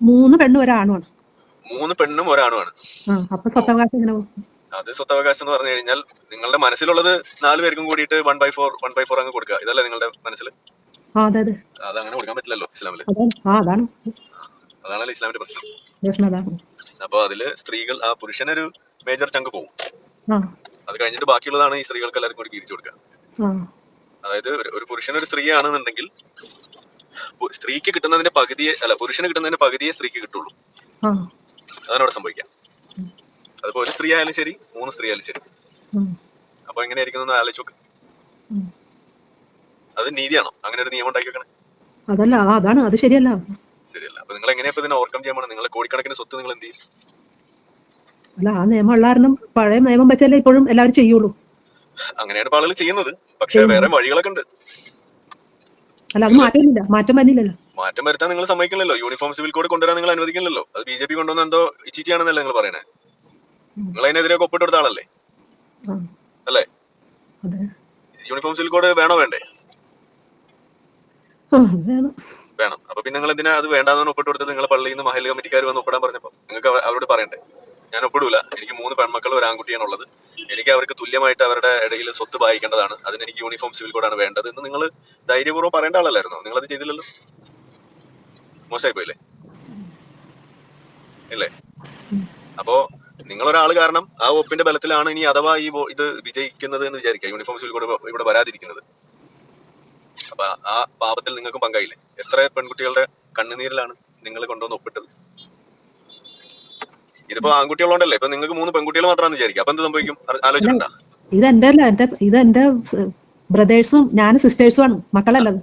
3 പെണ്ണും ഒരാണുമാണ്. 3 പെണ്ണും ഒരാണുമാണ്. അപ്പൊ സ്വത്തവകാശം എങ്ങനെ പോകും? അത് സ്വത്തവകാശം എന്ന് പറഞ്ഞു കഴിഞ്ഞാൽ നിങ്ങളുടെ മനസ്സിലുള്ളത് 4 പേർക്കും കൂടിയിട്ട് 1/4 അങ്ങ് കൊടുക്കുക. ഇതല്ലേ നിങ്ങളുടെ മനസ്സിൽ? അതങ്ങനെ കൊടുക്കാൻ പറ്റില്ലല്ലോ ഇസ്ലാമില്. അതാണല്ലോ ഇസ്ലാമിന്റെ പ്രശ്നം. അപ്പൊ അതില് സ്ത്രീകൾ, ആ പുരുഷനൊരു മേജർ ചങ്ക് പോകും. അത് കഴിഞ്ഞിട്ട് ബാക്കിയുള്ളതാണ് ഈ സ്ത്രീകൾക്ക് എല്ലാവർക്കും കൂടി വീതിച്ചു കൊടുക്കുക. അതായത് ഒരു പുരുഷനൊരു സ്ത്രീ ആണെന്നുണ്ടെങ്കിൽ സ്ത്രീക്ക് കിട്ടുന്നതിന്റെ പകുതിയെ, അല്ല പുരുഷന് കിട്ടുന്നതിന്റെ പകുതിയെ സ്ത്രീക്ക് കിട്ടുള്ളൂ. അതാണ് അവിടെ സംഭവിക്കാം. അതിപ്പോ ഒരു സ്ത്രീ ആയാലും ശരി, 3 സ്ത്രീ ആയാലും ശരി. അപ്പൊ എങ്ങനെയായിരിക്കും ആലോചിച്ച് നോക്ക്. അത് നീതിയാണോ? അങ്ങനെ ഒരു നിയമം ഉണ്ടാക്കി വെക്കണേ? അത് ശരിയല്ല. അപ്പൊ നിങ്ങൾ എങ്ങനെയാ ഇതിനെ ഓവർകം ചെയ്യാൻ പോണേ? നിങ്ങൾ കോടിക്കണക്കിന് സ്വത്ത് നിങ്ങൾ എന്ത് ചെയ്യും? അല്ല, ആ നിയമം ഉള്ള കാരണം പഴയ നിയമം വെച്ചാലേ ഇപ്പോഴും എല്ലാവരും ചെയ്യുള്ളൂ. അങ്ങനെയാണ് ഇപ്പൊ ആളുകൾ ചെയ്യുന്നത്. പക്ഷെ വേറെ വഴികളൊക്കെ ഉണ്ട്. അല്ല, അത് മാറ്റം വന്നില്ലല്ലോ. മാറ്റം വരുത്താൻ നിങ്ങൾ സമ്മതിക്കണല്ലോ. യൂണിഫോം സിവിൽ കോഡ് കൊണ്ടുവരാൻ നിങ്ങൾ അനുവദിക്കണല്ലോ. അത് BJP കൊണ്ടുവന്ന എന്തോ ഇച്ചിച്ചാണെന്നല്ലേ നിങ്ങൾ പറയണേ? നിങ്ങൾ അതിനെതിരെ ഒപ്പിട്ട് കൊടുത്ത ആളല്ലേ? അല്ലേ? യൂണിഫോം സിവിൽ കോഡ് വേണോ വേണ്ടേ? വേണം. അപ്പൊ പിന്നെ നിങ്ങൾ എന്തിനാ അത് വേണ്ടാന്ന് ഒപ്പിട്ട് കൊടുത്തത്? നിങ്ങൾ പള്ളിയിൽ നിന്ന് മഹല്ല് കമ്മിറ്റിക്കാർ വന്ന് ഒപ്പിടാൻ പറഞ്ഞപ്പോ നിങ്ങൾക്ക് അവരോട് പറയണ്ടേ, ഞാൻ ഒപ്പിടൂല, എനിക്ക് 3 പെൺമക്കൾ, ഒരു ആൺകുട്ടിയാണുള്ളത്, എനിക്ക് അവർക്ക് തുല്യമായിട്ട് അവരുടെ ഇടയിൽ സ്വത്ത് വായിക്കേണ്ടതാണ്, അതിന് എനിക്ക് യൂണിഫോം സിവിൽ കോഡാണ് വേണ്ടത് എന്ന് നിങ്ങൾ ധൈര്യപൂർവ്വം പറയേണ്ട ആളല്ലായിരുന്നോ? നിങ്ങളത് ചെയ്തില്ലല്ലോ. മോശമായി പോയില്ലേ? ഇല്ലേ? അപ്പോ നിങ്ങളൊരാള് കാരണം ആ ഒപ്പിന്റെ ബലത്തിലാണ് ഇനി അഥവാ ഇത് വിജയിക്കുന്നത് എന്ന് വിചാരിക്കുക, യൂണിഫോം സിവിൽ കോഡ് ഇവിടെ വരാതിരിക്കുന്നത്. അപ്പൊ ആ പാപത്തിൽ നിങ്ങൾക്കും പങ്കായില്ലേ? എത്ര പെൺകുട്ടികളുടെ കണ്ണുനീരിലാണ് നിങ്ങൾ കൊണ്ടുവന്ന് ഒപ്പിട്ടത്? ഇതിപ്പോ ആൺകുട്ടികളുണ്ടല്ലേ, ഇപ്പൊ നിങ്ങൾക്ക് 3 പെൺകുട്ടികൾ മാത്രമാണെന്ന് വിചാരിക്കുക. അപ്പൊ എന്ത് സംഭവിക്കും ആലോചിച്ചിട്ടുണ്ടോ? ഇതെന്റെ ബ്രദേഴ്സും ഞാൻ സിസ്റ്റേഴ്സും ആണ്, മക്കളല്ലത്.